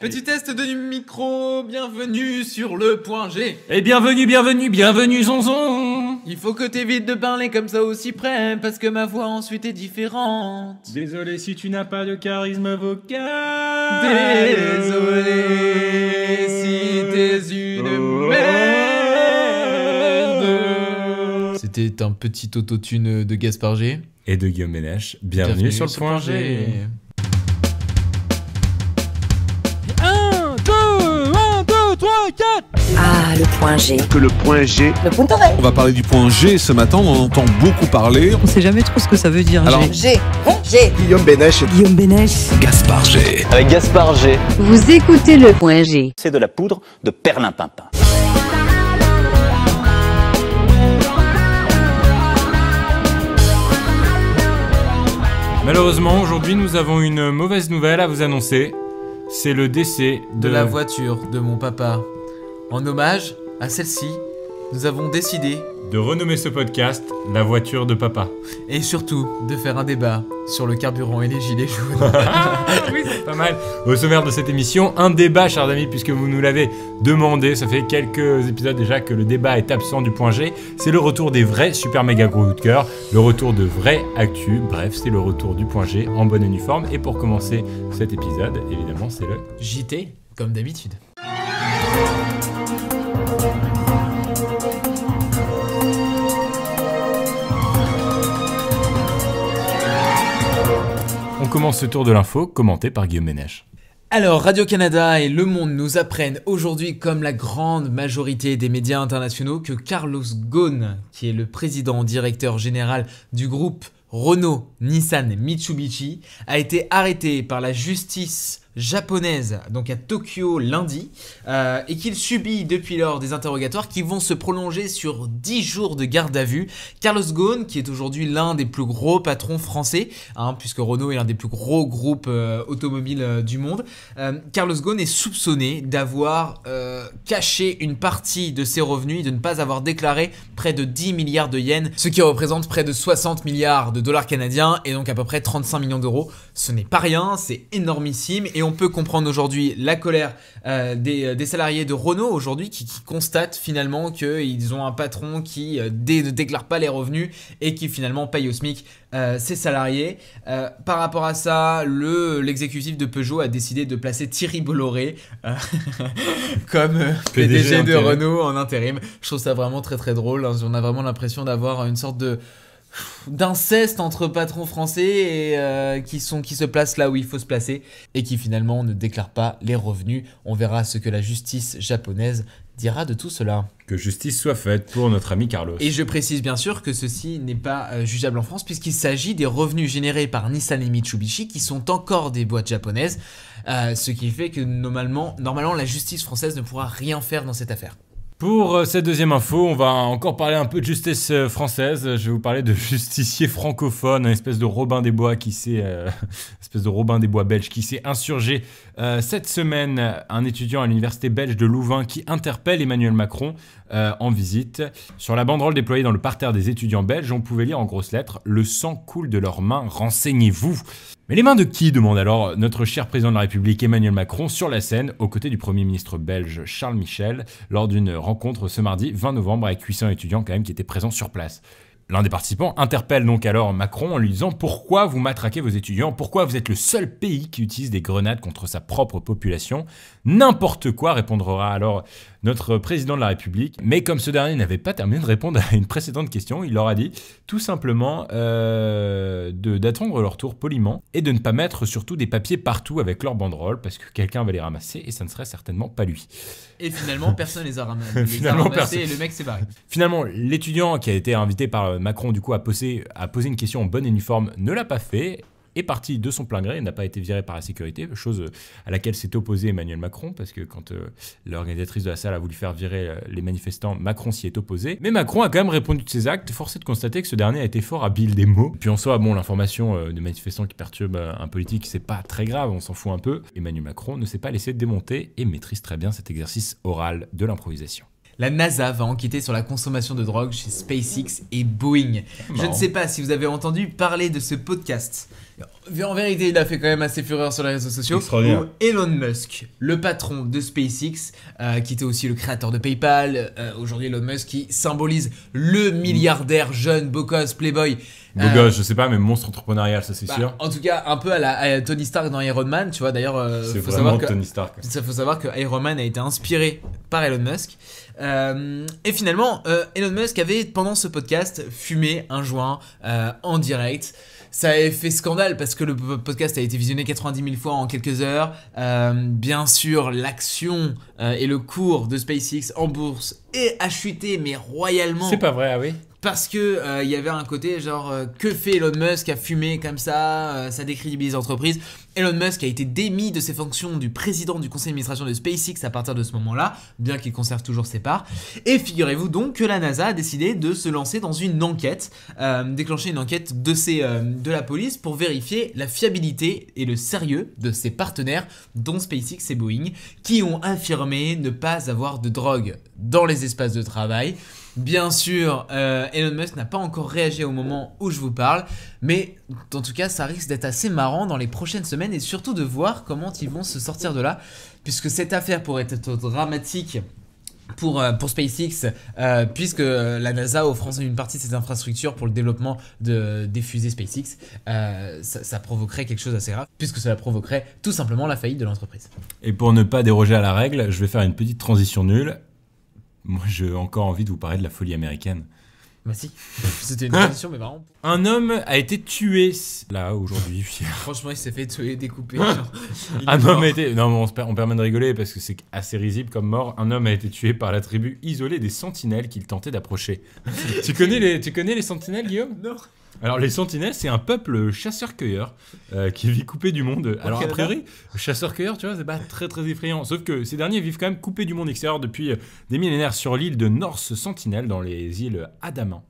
Petit test de micro, bienvenue sur le point G. Et bienvenue Zonzon. Il faut que t'évites de parler comme ça aussi près, parce que ma voix ensuite est différente. Désolé si tu n'as pas de charisme vocal. Désolé si t'es une merde. C'était un petit autotune de Gaspard G. Et de Guillaume Bénèche. Bienvenue sur le point G. 1, 2, 3, 4. Ah, le point G. Que le point G. Le punto G. On va parler du point G ce matin, on en entend beaucoup parler. On sait jamais trop ce que ça veut dire. Alors, G. G. Guillaume Bénèche. Guillaume Bénèche. Gaspard G. Avec Gaspard G. Vous écoutez le point G. C'est de la poudre de perlimpinpin. Malheureusement, aujourd'hui, nous avons une mauvaise nouvelle à vous annoncer. C'est le décès De la voiture de mon papa. En hommage à celle-ci, nous avons décidé, de renommer ce podcast La voiture de papa. et surtout de faire un débat sur le carburant et les gilets jaunes. Oui, c'est pas mal. Au sommaire de cette émission, un débat, chers amis, puisque vous nous l'avez demandé. Ça fait quelques épisodes déjà que le débat est absent du point G. C'est le retour des vrais super méga gros coups de cœur, le retour de vraies actus. Bref, c'est le retour du point G en bonne uniforme. Et pour commencer cet épisode, évidemment, c'est le JT, comme d'habitude. On commence ce tour de l'info, commenté par Guillaume Bénèche. Alors, Radio-Canada et Le Monde nous apprennent aujourd'hui, comme la grande majorité des médias internationaux, que Carlos Ghosn, qui est le président-directeur général du groupe Renault, Nissan, Mitsubishi, a été arrêté par la justice japonaise, donc à Tokyo lundi, et qu'il subit depuis lors des interrogatoires qui vont se prolonger sur 10 jours de garde à vue. Carlos Ghosn, qui est aujourd'hui l'un des plus gros patrons français, puisque Renault est l'un des plus gros groupes automobiles du monde, Carlos Ghosn est soupçonné d'avoir caché une partie de ses revenus et de ne pas avoir déclaré près de 10 milliards de yens, ce qui représente près de 60 milliards de dollars canadiens et donc à peu près 35 millions d'euros. Ce n'est pas rien, c'est énormissime, et on peut comprendre aujourd'hui la colère des salariés de Renault aujourd'hui qui constatent finalement qu'ils ont un patron qui ne déclare pas les revenus et qui finalement paye au SMIC ses salariés. Par rapport à ça, l'exécutif de Peugeot a décidé de placer Thierry Bolloré comme PDG de Renault en intérim. Je trouve ça vraiment très très drôle, hein. On a vraiment l'impression d'avoir une sorte d'inceste entre patrons français et qui se placent là où il faut se placer et qui finalement ne déclarent pas les revenus. On verra ce que la justice japonaise dira de tout cela. Que justice soit faite pour notre ami Carlos. Et je précise bien sûr que ceci n'est pas jugeable en France puisqu'il s'agit des revenus générés par Nissan et Mitsubishi qui sont encore des boîtes japonaises, ce qui fait que normalement la justice française ne pourra rien faire dans cette affaire. Pour cette deuxième info, on va encore parler un peu de justice française. Je vais vous parler de justicier francophone, un espèce de Robin des Bois belge qui s'est insurgé cette semaine. Un étudiant à l'université belge de Louvain qui interpelle Emmanuel Macron en visite. Sur la banderole déployée dans le parterre des étudiants belges, on pouvait lire en grosses lettres « Le sang coule de leurs mains, renseignez-vous ». Mais les mains de qui, demande alors notre cher président de la République Emmanuel Macron sur la scène aux côtés du Premier ministre belge Charles Michel lors d'une rencontre ce mardi 20 novembre avec 800 étudiants quand même qui étaient présents sur place. L'un des participants interpelle donc alors Macron en lui disant « Pourquoi vous matraquez vos étudiants ? Pourquoi vous êtes le seul pays qui utilise des grenades contre sa propre population ?» N'importe quoi, répondra alors notre président de la République. Mais comme ce dernier n'avait pas terminé de répondre à une précédente question, il leur a dit tout simplement d'attendre leur tour poliment et de ne pas mettre surtout des papiers partout avec leur banderole parce que quelqu'un va les ramasser et ça ne serait certainement pas lui. Et finalement, personne les a ramassés et le mec s'est barré. Finalement, l'étudiant qui a été invité par Macron du coup à poser une question en bonne uniforme ne l'a pas fait. Est parti de son plein gré et n'a pas été viré par la sécurité, chose à laquelle s'est opposé Emmanuel Macron, parce que quand l'organisatrice de la salle a voulu faire virer les manifestants, Macron s'y est opposé. Mais Macron a quand même répondu de ses actes, force est de constater que ce dernier a été fort habile des mots. Puis en soi, bon, l'information de manifestants qui perturbent un politique, c'est pas très grave, on s'en fout un peu. Emmanuel Macron ne s'est pas laissé démonter et maîtrise très bien cet exercice oral de l'improvisation. La NASA va enquêter sur la consommation de drogue chez SpaceX et Boeing. Je ne sais pas si vous avez entendu parler de ce podcast. En vérité, il a fait quand même assez fureur sur les réseaux sociaux. Extraordinaire. Où Elon Musk, le patron de SpaceX, qui était aussi le créateur de PayPal, aujourd'hui Elon Musk qui symbolise le milliardaire jeune, beau gosse, playboy. Beau gosse, je sais pas, mais monstre entrepreneurial, ça c'est sûr. En tout cas, un peu à Tony Stark dans Iron Man, tu vois. D'ailleurs, C'est faut vraiment savoir que Tony Stark. faut savoir que Iron Man a été inspiré par Elon Musk. Et finalement, Elon Musk avait, pendant ce podcast, fumé un joint en direct. Ça avait fait scandale parce que le podcast a été visionné 90 000 fois en quelques heures. Bien sûr, l'action et le cours de SpaceX en bourse a chuté, mais royalement. C'est pas vrai, ah oui. Parce que y avait un côté genre que fait Elon Musk à fumer comme ça, ça décrédibilise l'entreprise. Elon Musk a été démis de ses fonctions du président du conseil d'administration de SpaceX à partir de ce moment-là, bien qu'il conserve toujours ses parts. Et figurez-vous donc que la NASA a décidé de se lancer dans une enquête, déclencher une enquête de la police pour vérifier la fiabilité et le sérieux de ses partenaires, dont SpaceX et Boeing, qui ont affirmé ne pas avoir de drogue dans les espaces de travail. Bien sûr, Elon Musk n'a pas encore réagi au moment où je vous parle, mais en tout cas, ça risque d'être assez marrant dans les prochaines semaines et surtout de voir comment ils vont se sortir de là, puisque cette affaire pourrait être dramatique pour SpaceX, puisque la NASA offrant une partie de ses infrastructures pour le développement des fusées SpaceX, ça provoquerait quelque chose d'assez grave, puisque cela provoquerait tout simplement la faillite de l'entreprise. Et pour ne pas déroger à la règle, je vais faire une petite transition nulle. Moi, j'ai encore envie de vous parler de la folie américaine. Bah si, c'était une transition, mais vraiment. Un homme a été tué, là, aujourd'hui. Franchement, il s'est fait tuer, découper. Genre, Un homme a été... Non, mais on permet de rigoler parce que c'est assez risible comme mort. Un homme a été tué par la tribu isolée des sentinelles qu'il tentait d'approcher. Tu connais les sentinelles, Guillaume? Non. Alors les sentinelles, c'est un peuple chasseur-cueilleur qui vit coupé du monde. Alors a priori, chasseur-cueilleur, tu vois, c'est pas très très effrayant. Sauf que ces derniers vivent quand même coupés du monde extérieur depuis des millénaires sur l'île de North Sentinel dans les îles Andaman.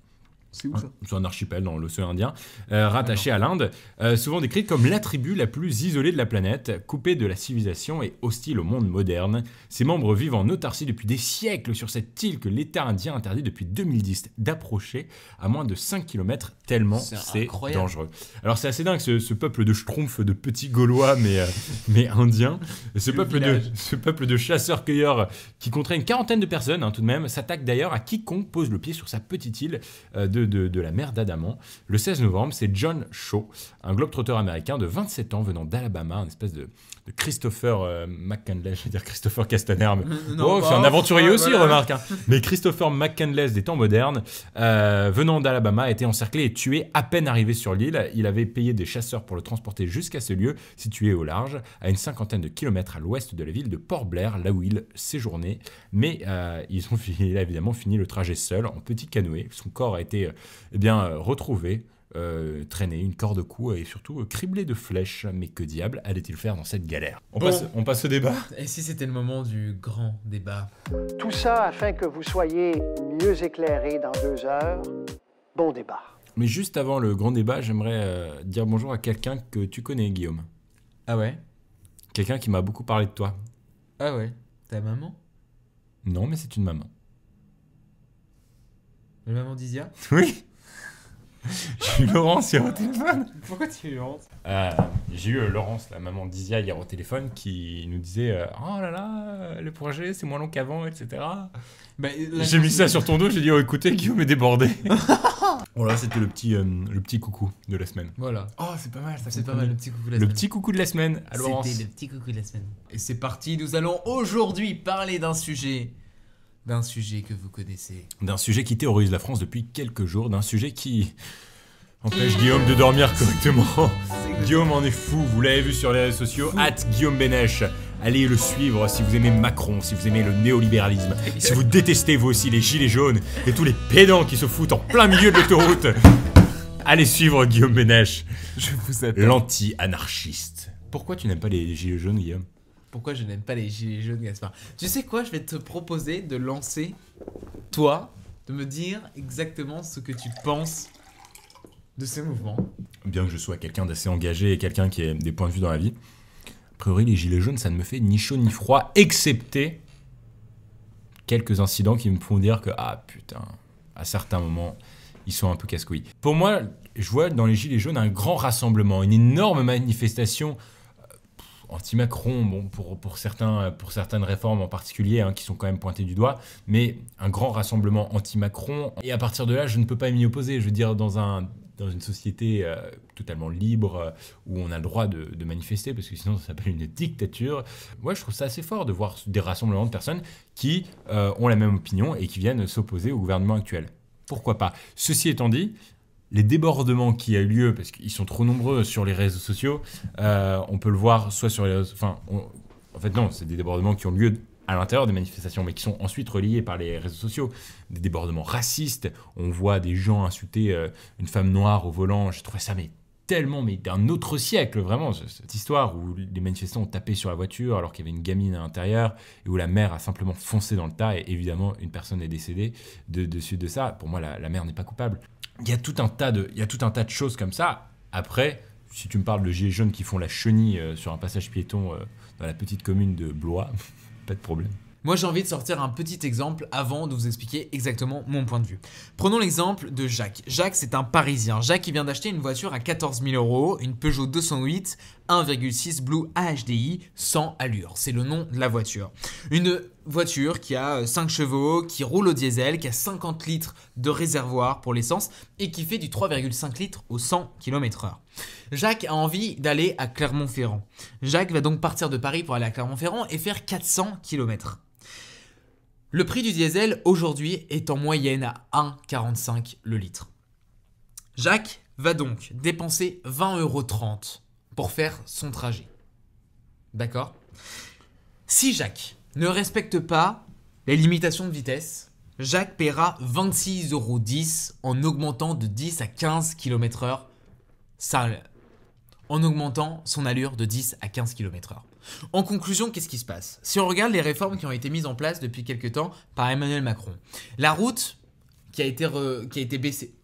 C'est où ça? C'est un archipel dans l'océan Indien, rattaché à l'Inde, souvent décrite comme la tribu la plus isolée de la planète, coupée de la civilisation et hostile au monde moderne. Ses membres vivent en autarcie depuis des siècles sur cette île que l'État indien interdit depuis 2010 d'approcher à moins de 5 km, tellement c'est dangereux. Alors c'est assez dingue ce peuple de schtroumpfs, de petits Gaulois mais indiens. Ce peuple de chasseurs-cueilleurs qui compterait une quarantaine de personnes tout de même, s'attaque d'ailleurs à quiconque pose le pied sur sa petite île de la mer d'Andaman. Le 16 novembre, c'est John Shaw, un globe-trotteur américain de 27 ans venant d'Alabama, un espèce de Christopher McCandless, je veux dire Christopher Castaner, mais c'est un aventurier aussi, voilà. Remarque. Mais Christopher McCandless des temps modernes, venant d'Alabama, a été encerclé et tué à peine arrivé sur l'île. Il avait payé des chasseurs pour le transporter jusqu'à ce lieu, situé au large, à une cinquantaine de kilomètres à l'ouest de la ville de Port Blair, là où il séjournait. Mais il a évidemment fini le trajet seul, en petit canoë. Son corps a été retrouvé, traîné, une corde au cou et surtout criblé de flèches. Mais que diable allait-il faire dans cette galère? On passe au débat. Et si c'était le moment du grand débat? Tout ça afin que vous soyez mieux éclairés dans 2 heures. Bon débat. Mais juste avant le grand débat, j'aimerais dire bonjour à quelqu'un que tu connais, Guillaume. Ah ouais? Quelqu'un qui m'a beaucoup parlé de toi. Ah ouais? Ta maman? Non, mais c'est une maman. La maman d'Isia? Oui. J'ai eu Laurence hier au téléphone. Pourquoi tu es honte? J'ai eu Laurence, la maman d'Isia, hier au téléphone, qui nous disait oh là là, le projet c'est moins long qu'avant, etc. J'ai mis ça sur ton dos, j'ai dit oh écoutez, Guillaume est débordé. Voilà, c'était le petit coucou de la semaine. Voilà. Oh, c'est pas mal, ça. C'est pas mal, le petit coucou de la semaine. Le petit coucou de la semaine à Laurence. C'était le petit coucou de la semaine. Et c'est parti, nous allons aujourd'hui parler d'un sujet que vous connaissez. D'un sujet qui terrorise la France depuis quelques jours, d'un sujet qui empêche Guillaume de dormir correctement. Guillaume en est fou, vous l'avez vu sur les réseaux sociaux, @GuillaumeBenech. Allez le suivre si vous aimez Macron, si vous aimez le néolibéralisme, si vous détestez vous aussi les gilets jaunes et tous les pédants qui se foutent en plein milieu de l'autoroute. Allez suivre Guillaume Benech, je vous appelle l'anti-anarchiste. Pourquoi tu n'aimes pas les gilets jaunes, Guillaume? Pourquoi je n'aime pas les gilets jaunes, Gaspard? Tu sais quoi, je vais te proposer de lancer, toi, de me dire exactement ce que tu penses de ces mouvements. Bien que je sois quelqu'un d'assez engagé et quelqu'un qui ait des points de vue dans la vie, a priori les gilets jaunes ça ne me fait ni chaud ni froid, excepté quelques incidents qui me font dire que, ah putain, à certains moments, ils sont un peu casse-couilles. Pour moi, je vois dans les Gilets jaunes un grand rassemblement, une énorme manifestation anti-Macron, bon, pour certaines réformes en particulier, hein, qui sont quand même pointées du doigt, mais un grand rassemblement anti-Macron. Et à partir de là, je ne peux pas m'y opposer. Je veux dire, dans une société totalement libre, où on a le droit de manifester, parce que sinon ça s'appelle une dictature. Ouais, je trouve ça assez fort de voir des rassemblements de personnes qui ont la même opinion et qui viennent s'opposer au gouvernement actuel. Pourquoi pas? Ceci étant dit, les débordements qui a eu lieu, parce qu'ils sont trop nombreux sur les réseaux sociaux, on peut le voir soit sur les réseaux... Enfin, en fait non, c'est des débordements qui ont lieu à l'intérieur des manifestations, mais qui sont ensuite reliés par les réseaux sociaux. Des débordements racistes, on voit des gens insulter une femme noire au volant. Je trouvais ça tellement d'un autre siècle, vraiment, cette histoire où les manifestants ont tapé sur la voiture alors qu'il y avait une gamine à l'intérieur et où la mère a simplement foncé dans le tas et évidemment une personne est décédée dessus de ça. Pour moi, la mère n'est pas coupable. Il y a tout un tas de choses comme ça. Après, si tu me parles de gilets jaunes qui font la chenille sur un passage piéton dans la petite commune de Blois, pas de problème. Moi, j'ai envie de sortir un petit exemple avant de vous expliquer exactement mon point de vue. Prenons l'exemple de Jacques. Jacques, c'est un Parisien. Jacques, il vient d'acheter une voiture à 14 000 €, une Peugeot 208 1,6 Blue AHDI 100 allures. C'est le nom de la voiture. Une voiture qui a 5 chevaux, qui roule au diesel, qui a 50 litres de réservoir pour l'essence et qui fait du 3,5 litres au 100 km/h. Jacques a envie d'aller à Clermont-Ferrand. Jacques va donc partir de Paris pour aller à Clermont-Ferrand et faire 400 km. Le prix du diesel aujourd'hui est en moyenne à 1,45 € le litre. Jacques va donc dépenser 20,30 € pour faire son trajet. D'accord ? Si Jacques ne respecte pas les limitations de vitesse, Jacques paiera 26,10 € en augmentant de 10 à 15 km/h en augmentant son allure de 10 à 15 km/h. En conclusion, qu'est-ce qui se passe? Si on regarde les réformes qui ont été mises en place depuis quelques temps par Emmanuel Macron, la route qui a été baissée,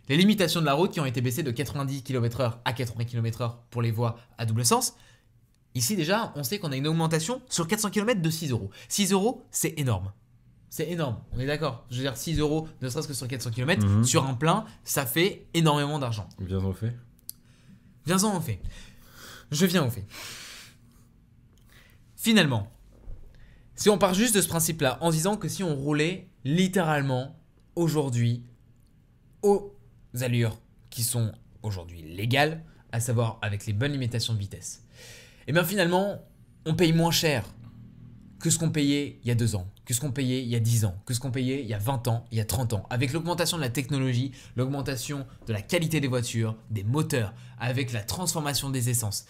les limitations de la route qui ont été baissées de 90 km/h à 80 km/h pour les voies à double sens, ici déjà, on sait qu'on a une augmentation sur 400 km de 6 €. 6 €, c'est énorme. C'est énorme, on est d'accord. Je veux dire, 6 € ne serait-ce que sur 400 km, sur un plein, ça fait énormément d'argent. Viens-en au fait. Viens-en au fait. Je viens au fait. Finalement, si on part juste de ce principe-là, en disant que si on roulait littéralement aujourd'hui aux allures qui sont aujourd'hui légales, à savoir avec les bonnes limitations de vitesse, et bien finalement, on paye moins cher que ce qu'on payait il y a 2 ans, que ce qu'on payait il y a 10 ans, que ce qu'on payait il y a 20 ans, il y a 30 ans. Avec l'augmentation de la technologie, l'augmentation de la qualité des voitures, des moteurs, avec la transformation des essences.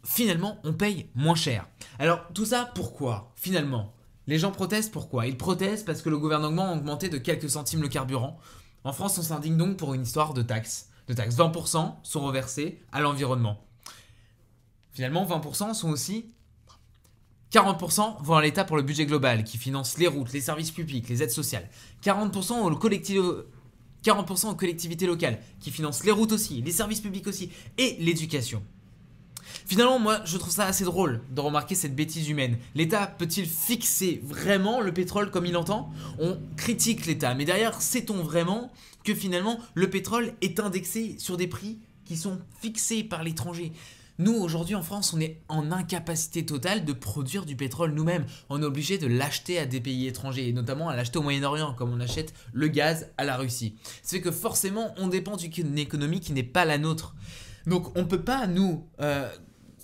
Finalement, on paye moins cher. Alors, tout ça, pourquoi? Finalement, les gens protestent, pourquoi? Ils protestent parce que le gouvernement a augmenté de quelques centimes le carburant. En France, on s'indigne donc pour une histoire de taxes. 20% sont reversés à l'environnement. Finalement, 20% sont aussi... 40% vont à l'État pour le budget global, qui finance les routes, les services publics, les aides sociales. 40% aux collectivités locales, qui financent les routes aussi, les services publics aussi, et l'éducation. Finalement, moi, je trouve ça assez drôle de remarquer cette bêtise humaine. L'État peut-il fixer vraiment le pétrole comme il entend? On critique l'État, mais derrière, sait-on vraiment que finalement, le pétrole est indexé sur des prix qui sont fixés par l'étranger? Nous, aujourd'hui, en France, on est en incapacité totale de produire du pétrole nous-mêmes. On est obligé de l'acheter à des pays étrangers, et notamment à l'acheter au Moyen-Orient, comme on achète le gaz à la Russie. Ça fait que forcément, on dépend d'une économie qui n'est pas la nôtre. Donc, on ne peut pas, nous,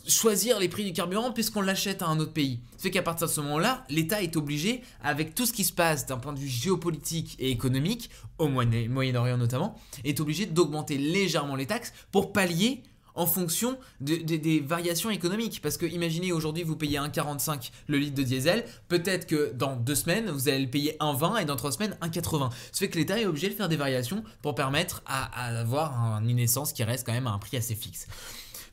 choisir les prix du carburant puisqu'on l'achète à un autre pays. Ça fait qu'à partir de ce moment-là, l'État est obligé, avec tout ce qui se passe d'un point de vue géopolitique et économique, au Moyen-Orient notamment, est obligé d'augmenter légèrement les taxes pour pallier en fonction des variations économiques. Parce que imaginez aujourd'hui vous payez 1,45 le litre de diesel, peut-être que dans 2 semaines vous allez le payer 1,20 et dans 3 semaines 1,80. Ça fait que l'État est obligé de faire des variations pour permettre à avoir une essence qui reste quand même à un prix assez fixe.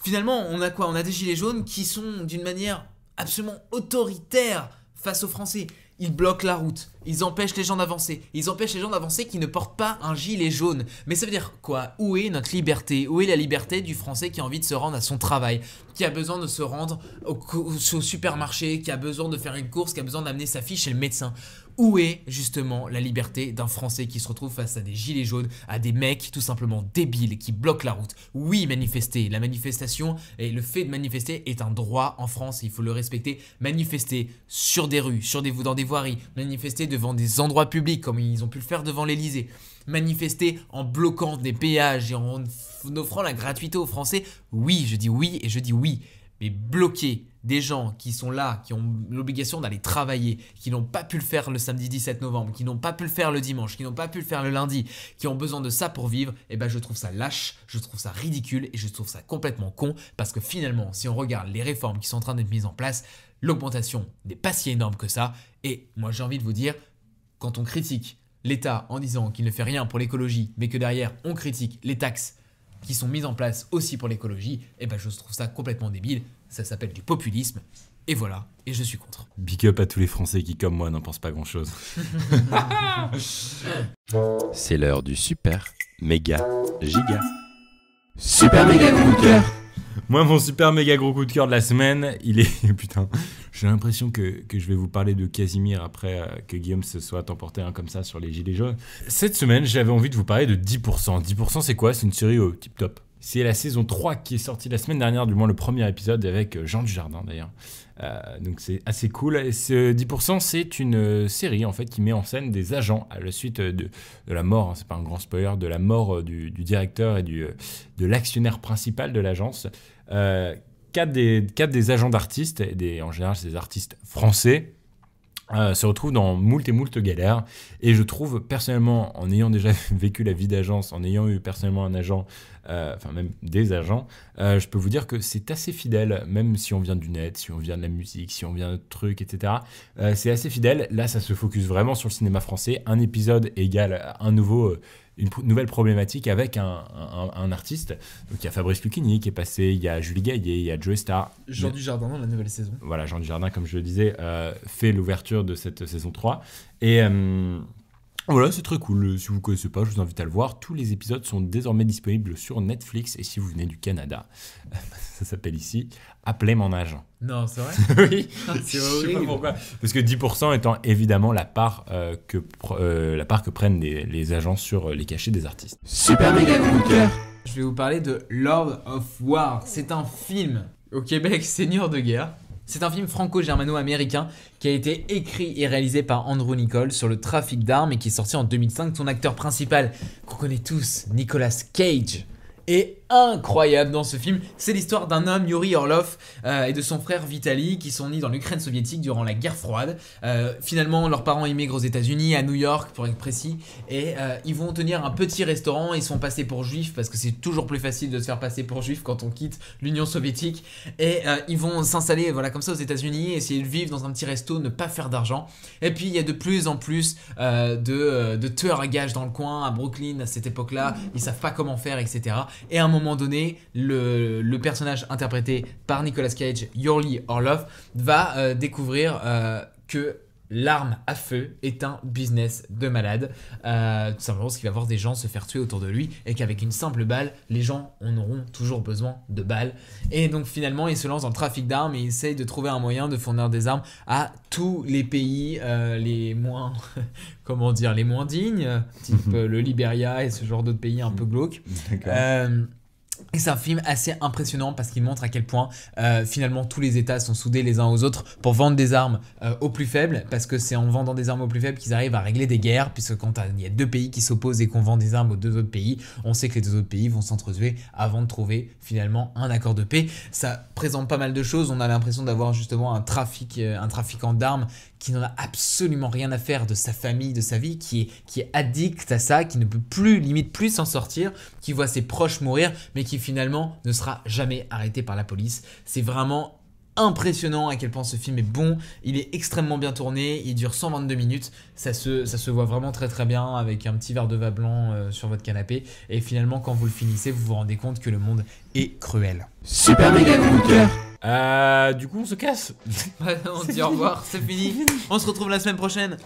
Finalement, on a quoi? On a des gilets jaunes qui sont d'une manière absolument autoritaire face aux Français. Ils bloquent la route, ils empêchent les gens d'avancer. Ils empêchent les gens d'avancer qui ne portent pas un gilet jaune. Mais ça veut dire quoi? Où est notre liberté? Où est la liberté du Français qui a envie de se rendre à son travail, qui a besoin de se rendre au supermarché, qui a besoin de faire une course, qui a besoin d'amener sa fille chez le médecin? Où est justement la liberté d'un Français qui se retrouve face à des gilets jaunes, à des mecs tout simplement débiles qui bloquent la route? Oui, manifester, la manifestation et le fait de manifester est un droit en France, il faut le respecter. Manifester sur des rues, dans des voiries, manifester devant des endroits publics comme ils ont pu le faire devant l'Elysée, manifester en bloquant des péages et en offrant la gratuité aux Français. Oui, je dis oui et je dis oui, mais bloquer des gens qui sont là, qui ont l'obligation d'aller travailler, qui n'ont pas pu le faire le samedi 17 novembre, qui n'ont pas pu le faire le dimanche, qui n'ont pas pu le faire le lundi, qui ont besoin de ça pour vivre, eh ben je trouve ça lâche, je trouve ça ridicule et je trouve ça complètement con parce que finalement, si on regarde les réformes qui sont en train d'être mises en place, l'augmentation n'est pas si énorme que ça. Et moi j'ai envie de vous dire, quand on critique l'État en disant qu'il ne fait rien pour l'écologie, mais que derrière on critique les taxes qui sont mises en place aussi pour l'écologie, eh ben je trouve ça complètement débile. Ça s'appelle du populisme. Et voilà, et je suis contre. Big up à tous les Français qui, comme moi, n'en pensent pas grand-chose. C'est l'heure du super, méga, giga. Super méga coup de cœur. Moi, mon super méga gros coup de cœur de la semaine, il est... Putain, j'ai l'impression que je vais vous parler de Casimir après que Guillaume se soit emporté un comme ça sur les gilets jaunes. Cette semaine, j'avais envie de vous parler de 10%. 10%, c'est quoi? C'est une série au tip top. C'est la saison 3 qui est sortie la semaine dernière, du moins le premier épisode avec Jean Dujardin d'ailleurs. Donc c'est assez cool. Et ce 10%, c'est une série en fait qui met en scène des agents à la suite de la mort, hein, c'est pas un grand spoiler, de la mort du directeur et de l'actionnaire principal de l'agence. 4 des agents d'artistes, et en général c'est des artistes français, se retrouvent dans moult et moult galères. Et je trouve personnellement, en ayant déjà vécu la vie d'agence, en ayant eu personnellement un agent, enfin même des agents, je peux vous dire que c'est assez fidèle, même si on vient du net, si on vient de la musique, si on vient de trucs, etc. C'est assez fidèle. Là, ça se focus vraiment sur le cinéma français. Un épisode égale une nouvelle problématique avec un artiste. Donc il y a Fabrice Lucchini qui est passé, il y a Julie Gaillet, il y a Joe Star. Jean Dujardin dans la nouvelle saison. Voilà, Jean Dujardin, comme je le disais, fait l'ouverture de cette saison 3. Et voilà, c'est très cool. Si vous ne connaissez pas, je vous invite à le voir. Tous les épisodes sont désormais disponibles sur Netflix. Et si vous venez du Canada, ça s'appelle ici Appelez mon agent. Non, c'est vrai. Oui, c'est horrible. Je sais pas pourquoi. Parce que 10% étant évidemment la part que prennent les agents sur les cachets des artistes. Super méga coup de cœur. Je vais vous parler de Lord of War. C'est un film au Québec, Seigneur de guerre. C'est un film franco-germano-américain qui a été écrit et réalisé par Andrew Niccol sur le trafic d'armes et qui est sorti en 2005. Son acteur principal, qu'on connaît tous, Nicolas Cage, est incroyable dans ce film. C'est l'histoire d'un homme, Yuri Orlov, et de son frère Vitaly, qui sont nés dans l'Ukraine soviétique durant la guerre froide. Finalement, leurs parents immigrent aux États-Unis, à New York pour être précis, et ils vont tenir un petit restaurant. Ils sont passés pour juifs parce que c'est toujours plus facile de se faire passer pour juif quand on quitte l'Union soviétique. Et ils vont s'installer voilà, comme ça aux États-Unis, essayer de vivre dans un petit resto, ne pas faire d'argent. Et puis il y a de plus en plus de tueurs à gages dans le coin, à Brooklyn à cette époque-là. Ils savent pas comment faire, etc. Et à un moment donné, le personnage interprété par Nicolas Cage, Yuri Orlov, va découvrir que l'arme à feu est un business de malade. Tout simplement parce qu'il va voir des gens se faire tuer autour de lui et qu'avec une simple balle, les gens en auront toujours besoin de balles. Et donc finalement, il se lance dans le trafic d'armes et il essaye de trouver un moyen de fournir des armes à tous les pays les moins, comment dire, les moins dignes, type le Libéria et ce genre d'autres pays un peu glauques. Et c'est un film assez impressionnant parce qu'il montre à quel point finalement tous les États sont soudés les uns aux autres pour vendre des armes aux plus faibles, parce que c'est en vendant des armes aux plus faibles qu'ils arrivent à régler des guerres, puisque quand il y a deux pays qui s'opposent et qu'on vend des armes aux deux autres pays, on sait que les deux autres pays vont s'entretuer avant de trouver finalement un accord de paix. Ça présente pas mal de choses. On a l'impression d'avoir justement un trafiquant d'armes qui n'en a absolument rien à faire de sa famille, de sa vie, qui est addict à ça, qui ne peut plus, limite plus s'en sortir, qui voit ses proches mourir, mais qui finalement ne sera jamais arrêté par la police. C'est vraiment impressionnant à quel point ce film est bon. Il est extrêmement bien tourné, il dure 122 minutes, ça se voit vraiment très très bien avec un petit verre de vin blanc sur votre canapé, et finalement quand vous le finissez, vous vous rendez compte que le monde est cruel. Super méga coup de cœur. Du coup on se casse. On dit au revoir, c'est fini. On se retrouve la semaine prochaine,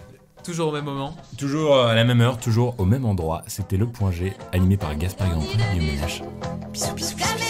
toujours au même moment, toujours à la même heure, toujours au même endroit. C'était Le Point G, animé par Gaspard Grandpré et Guillaume Ménage. Bisous bisous bisous.